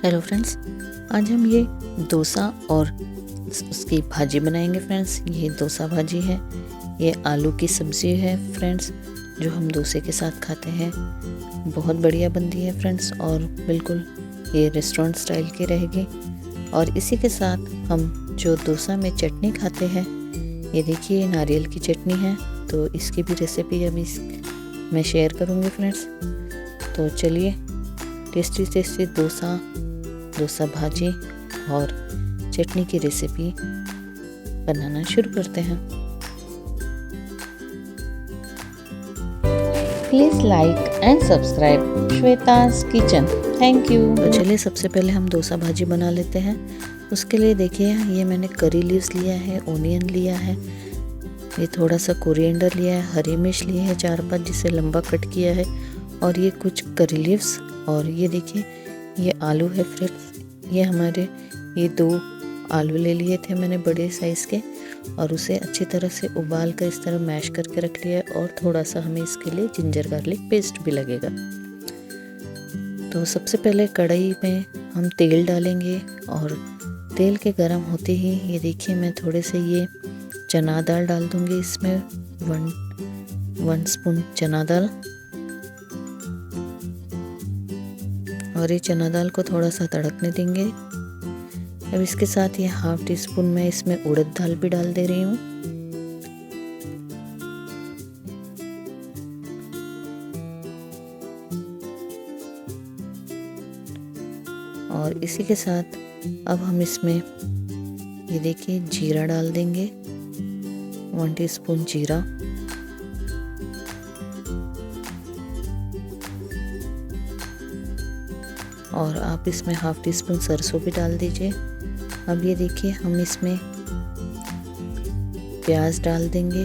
Hello friends, आज हम ये डोसा और उसकी भाजी बनाएंगे फ्रेंड्स। ये डोसा भाजी है, ये आलू की सब्ज़ी है फ्रेंड्स, जो हम डोसे के साथ खाते हैं। बहुत बढ़िया बनती है फ्रेंड्स और बिल्कुल ये रेस्टोरेंट स्टाइल की रहेगी। और इसी के साथ हम जो डोसा में चटनी खाते हैं, ये देखिए नारियल की चटनी है, तो इसकी भी रेसिपी अभी मैं शेयर करूँगी फ्रेंड्स। तो चलिए टेस्टी टेस्टी डोसा भाजी और चटनी की रेसिपी बनाना शुरू करते हैं। Please like and subscribe Shweta's kitchen, thank you. तो चलिए सबसे पहले हम डोसा भाजी बना लेते हैं। उसके लिए देखिए ये मैंने करी लीव्स लिया है, ओनियन लिया है, ये थोड़ा सा कोरिएंडर लिया है, हरी मिर्च ली है 4-5 जिसे लंबा कट किया है, और ये कुछ करी लीव्स, और ये देखिए ये आलू है फ्रेंड्स। ये हमारे ये 2 आलू ले लिए थे मैंने बड़े साइज़ के, और उसे अच्छी तरह से उबाल कर इस तरह मैश करके रख लिया है। और थोड़ा सा हमें इसके लिए जिंजर गार्लिक पेस्ट भी लगेगा। तो सबसे पहले कढ़ाई में हम तेल डालेंगे, और तेल के गर्म होते ही ये देखिए मैं थोड़े से ये चना दाल डाल दूँगी इसमें, 1 स्पून चना दाल। और ये चना दाल को थोड़ा सा तड़कने देंगे। अब इसके साथ ये 1/2 टीस्पून मैं इसमें उड़द दाल भी डाल दे रही हूँ। और इसी के साथ अब हम इसमें ये देखिए जीरा डाल देंगे, 1 टीस्पून जीरा। और आप इसमें 1/2 टीस्पून सरसों भी डाल दीजिए। अब ये देखिए हम इसमें प्याज डाल देंगे,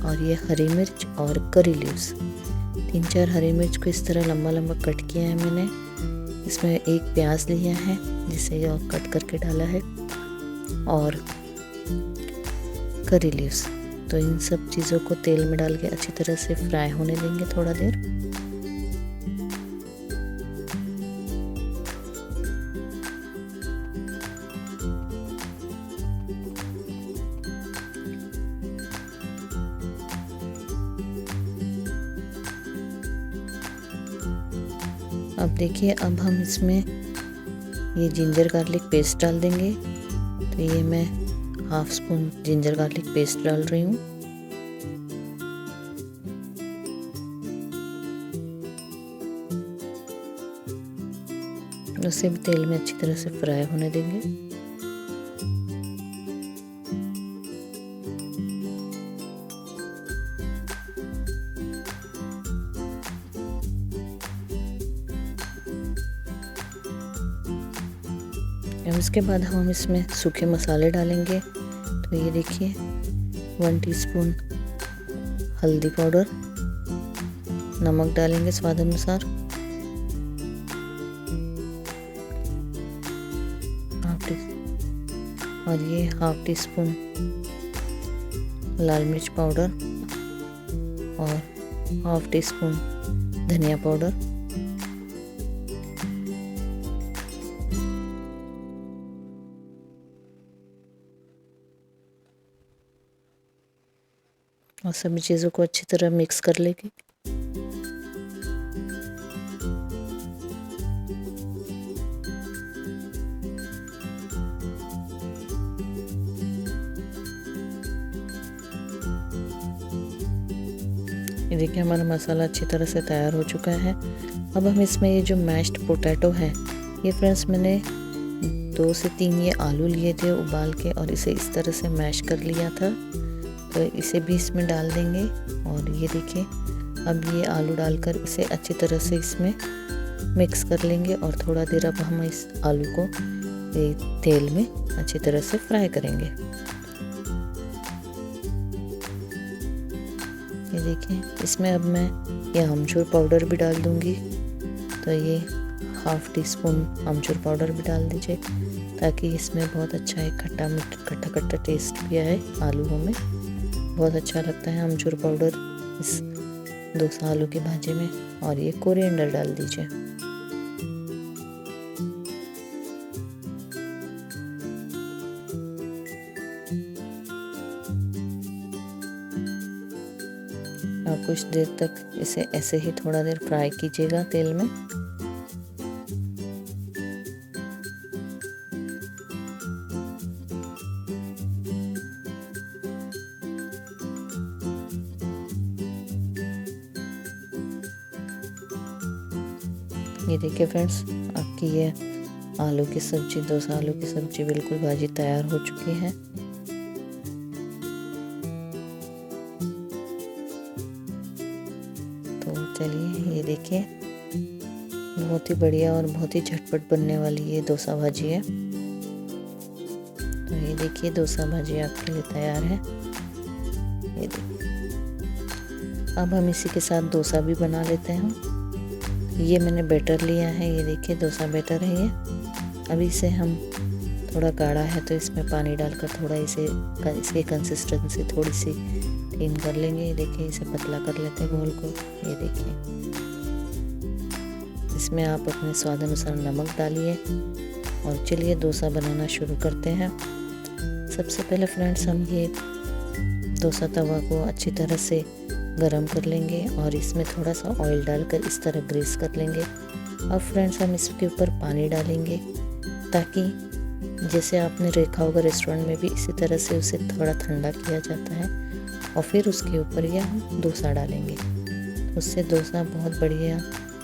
और ये हरी मिर्च और करी लीव्स, 3-4 हरी मिर्च को इस तरह लंबा लंबा कट किया है मैंने। इसमें 1 प्याज लिया है जिसे ये कट करके डाला है, और करी लीव्स। तो इन सब चीज़ों को तेल में डाल के अच्छी तरह से फ्राई होने देंगे थोड़ा देर। अब देखिए अब हम इसमें ये जिंजर गार्लिक पेस्ट डाल देंगे। तो ये मैं 1/2 स्पून जिंजर गार्लिक पेस्ट डाल रही हूँ। उसे भी तेल में अच्छी तरह से फ्राई होने देंगे। अब इसके बाद हम इसमें सूखे मसाले डालेंगे। तो ये देखिए 1 टीस्पून हल्दी पाउडर, नमक डालेंगे स्वाद अनुसार, और ये 1/2 टीस्पून लाल मिर्च पाउडर, और 1/2 टीस्पून धनिया पाउडर। और सभी चीज़ों को अच्छी तरह मिक्स कर लेंगे। ये देखिए हमारा मसाला अच्छी तरह से तैयार हो चुका है। अब हम इसमें ये जो मैश्ड पोटैटो है, ये फ्रेंड्स मैंने 2 से 3 ये आलू लिए थे उबाल के, और इसे इस तरह से मैश कर लिया था। तो इसे भी इसमें डाल देंगे। और ये देखिए अब ये आलू डालकर इसे अच्छी तरह से इसमें मिक्स कर लेंगे, और थोड़ा देर अब हम इस आलू को तेल में अच्छी तरह से फ्राई करेंगे। ये देखिए इसमें अब मैं ये आमचूर पाउडर भी डाल दूंगी। तो ये 1/2 टीस्पून आमचूर पाउडर भी डाल दीजिए, ताकि इसमें बहुत अच्छा एक खट्टा टेस्ट भी आए। आलूओं में बहुत अच्छा लगता है आमचूर पाउडर इस डोसा आलू की भाजी में। और ये कोरिएंडर डाल दीजिए। आप कुछ देर तक इसे ऐसे ही थोड़ा देर फ्राई कीजिएगा तेल में। ये देखिए फ्रेंड्स, आपकी ये आलू की सब्जी, डोसा आलू की सब्जी बिल्कुल भाजी तैयार हो चुकी है। तो चलिए, ये देखिए बहुत ही बढ़िया और बहुत ही झटपट बनने वाली ये डोसा भाजी है। तो ये देखिए डोसा भाजी आपके लिए तैयार है। ये देखिए, अब हम इसी के साथ डोसा भी बना लेते हैं। ये मैंने बैटर लिया है, ये देखिए डोसा बैटर है ये। अभी इसे हम थोड़ा गाढ़ा है तो इसमें पानी डालकर थोड़ा इसकी कंसिस्टेंसी थोड़ी सी थिन कर लेंगे। ये देखिए, इसे पतला कर लेते हैं घोल को। ये देखिए, इसमें आप अपने स्वाद अनुसार नमक डालिए और चलिए डोसा बनाना शुरू करते हैं। सबसे पहले फ्रेंड्स, हम ये डोसा तवा को अच्छी तरह से गरम कर लेंगे और इसमें थोड़ा सा ऑयल डालकर इस तरह ग्रीस कर लेंगे। अब फ्रेंड्स, हम इसके ऊपर पानी डालेंगे ताकि जैसे आपने देखा होगा रेस्टोरेंट में भी इसी तरह से उसे थोड़ा ठंडा किया जाता है और फिर उसके ऊपर यह हम डोसा डालेंगे। उससे डोसा बहुत बढ़िया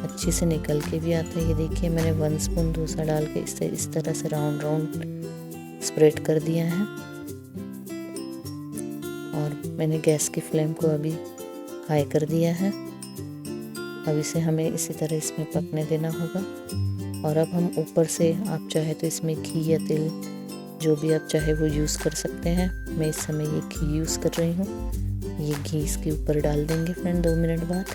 अच्छे से निकल के भी आता है। ये देखिए, मैंने 1 स्पून डोसा डाल के इस तरह से राउंड राउंड स्प्रेड कर दिया है और मैंने गैस की फ्लेम को अभी हाई कर दिया है। अब इसे हमें इसी तरह इसमें पकने देना होगा। और अब हम ऊपर से, आप चाहे तो इसमें घी या तेल जो भी आप चाहे वो यूज़ कर सकते हैं। मैं इस समय ये घी यूज़ कर रही हूँ। ये घी इसके ऊपर डाल देंगे फ्रेंड 2 मिनट बाद।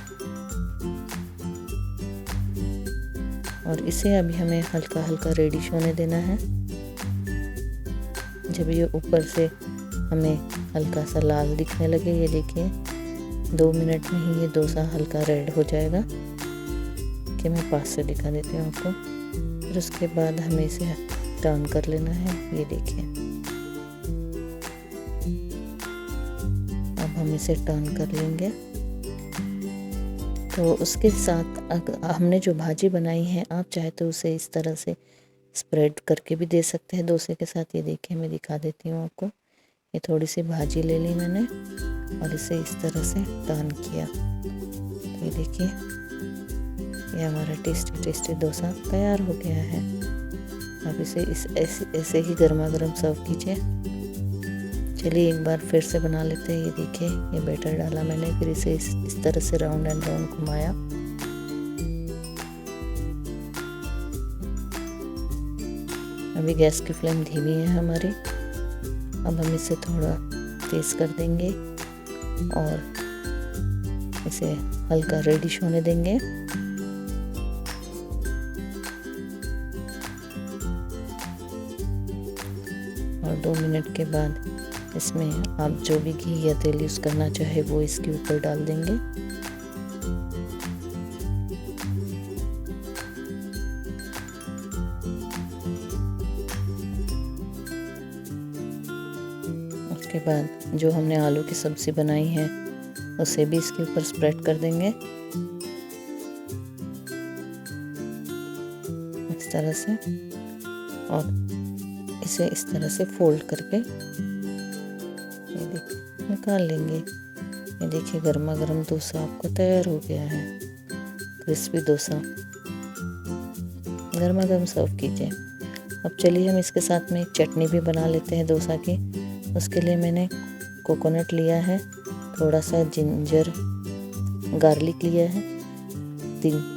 और इसे अभी हमें हल्का हल्का रेडिश होने देना है। जब ये ऊपर से हमें हल्का सा लाल दिखने लगे, ये देखिए 2 मिनट में ही ये डोसा हल्का रेड हो जाएगा। कि मैं पास से दिखा देती हूँ आपको। फिर उसके बाद हमें इसे टर्न कर लेना है। ये देखिए, अब हम इसे टर्न कर लेंगे। तो उसके साथ हमने जो भाजी बनाई है, आप चाहे तो उसे इस तरह से स्प्रेड करके भी दे सकते हैं डोसे के साथ। ये देखिए, मैं दिखा देती हूँ आपको। ये थोड़ी सी भाजी ले ली मैंने और इसे इस तरह से टर्न किया। तो ये देखिए, ये हमारा टेस्टी टेस्टी डोसा तैयार हो गया है। अब इसे ऐसे ही गर्मा गर्म सर्व कीजिए। चलिए एक बार फिर से बना लेते हैं। ये देखिए, ये बैटर डाला मैंने, फिर इसे इस तरह से राउंड एंड राउंड घुमाया। अभी गैस की फ्लेम धीमी है हमारी। अब हम इसे थोड़ा तेज कर देंगे और इसे हल्का रेडिश होने देंगे। और 2 मिनट के बाद इसमें आप जो भी घी या तेल यूज़ करना चाहे वो इसके ऊपर डाल देंगे। उसके बाद जो हमने आलू की सब्ज़ी बनाई है उसे भी इसके ऊपर स्प्रेड कर देंगे इस तरह से, और इसे इस तरह से फोल्ड करके ये देखिए निकाल लेंगे। ये देखिए, गर्मा गर्म डोसा आपको तैयार हो गया है। क्रिस्पी डोसा गर्मा गर्म सर्व कीजिए। अब चलिए हम इसके साथ में एक चटनी भी बना लेते हैं डोसा की। उसके लिए मैंने कोकोनट लिया है, थोड़ा सा जिंजर गार्लिक लिया है,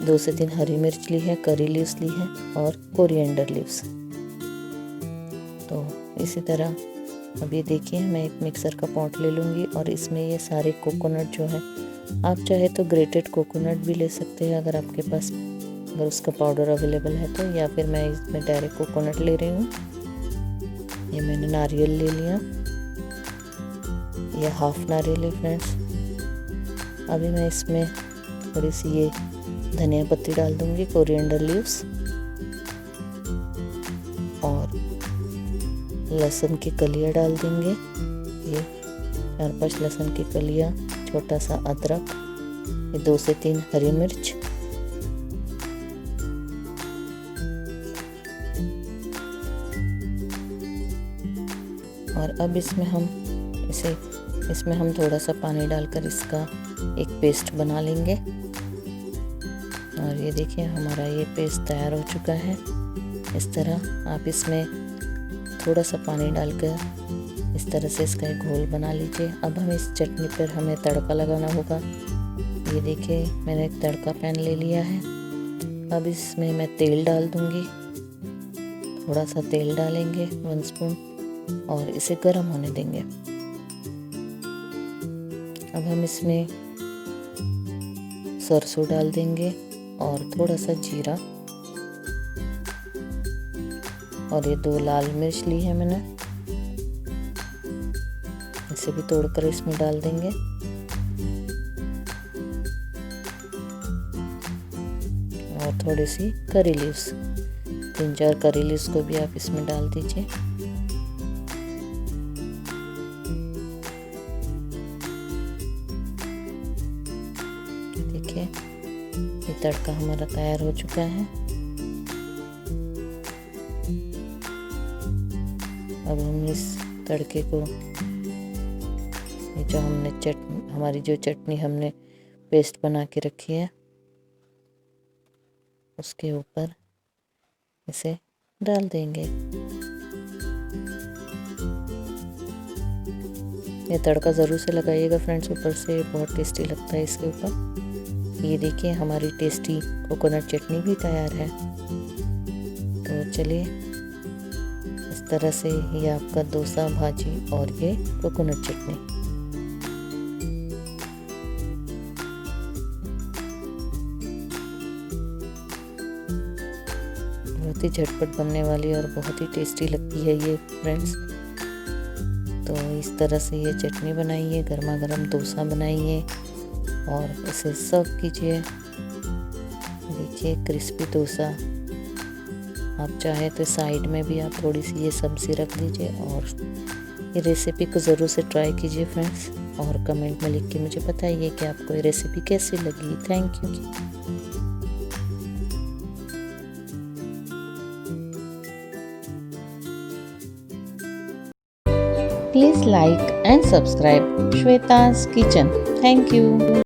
2 से 3 हरी मिर्च ली है, करी लीव्स ली है और कोरिएंडर लीव्स। तो इसी तरह अब ये देखिए, मैं एक मिक्सर का पॉट ले लूँगी और इसमें ये सारे कोकोनट जो है, आप चाहे तो ग्रेटेड कोकोनट भी ले सकते हैं अगर आपके पास, अगर उसका पाउडर अवेलेबल है तो, या फिर मैं इसमें डायरेक्ट कोकोनट ले रही हूँ। ये मैंने नारियल ले लिया, ये हाफ नारियल है फ्रेंड्स। अभी मैं इसमें थोड़ी सी ये धनिया पत्ती डाल दूँगी, कोरिएंडर लीव्स, और लहसुन की कलियाँ डाल देंगे। ये 4-5 लहसुन की कलियाँ, छोटा सा अदरक ये 2 से 3 हरी मिर्च, और अब इसमें हम थोड़ा सा पानी डालकर इसका एक पेस्ट बना लेंगे। और ये देखिए हमारा ये पेस्ट तैयार हो चुका है। इस तरह आप इसमें थोड़ा सा पानी डालकर इस तरह से इसका एक घोल बना लीजिए। अब हम इस चटनी पर हमें तड़का लगाना होगा। ये देखिए मैंने एक तड़का पैन ले लिया है। अब इसमें मैं तेल डाल दूंगी, थोड़ा सा तेल डालेंगे 1 स्पून, और इसे गर्म होने देंगे। अब हम इसमें सरसों डाल देंगे और थोड़ा सा जीरा, और ये 2 लाल मिर्च ली है मैंने, इसे भी तोड़कर इसमें डाल देंगे। और थोड़ी सी करी लीव्स, 3-4 करी लीव्स को भी आप इसमें डाल दीजिए। देखिए ये तड़का हमारा तैयार हो चुका है। अब हम इस तड़के को, ये जो हमारी जो चटनी हमने पेस्ट बना के रखी है उसके ऊपर इसे डाल देंगे। ये तड़का ज़रूर से लगाइएगा फ्रेंड्स, ऊपर से बहुत टेस्टी लगता है इसके ऊपर। ये देखिए हमारी टेस्टी कोकोनट चटनी भी तैयार है। तो चलिए इस तरह से ये आपका डोसा, भाजी और ये कोकोनट चटनी। बहुत ही झटपट बनने वाली और बहुत ही टेस्टी लगती है ये फ्रेंड्स। तो इस तरह से ये चटनी बनाइए, गर्मा गर्म डोसा बनाइए और इसे सर्व कीजिए। देखिए क्रिस्पी डोसा। आप चाहे तो साइड में भी आप थोड़ी सी ये सब्ज़ी रख लीजिए। और ये रेसिपी को ज़रूर से ट्राई कीजिए फ्रेंड्स, और कमेंट में लिख के मुझे बताइए कि आपको ये रेसिपी कैसी लगी। Thank you. Please like and subscribe Shweta's Kitchen. Thank you.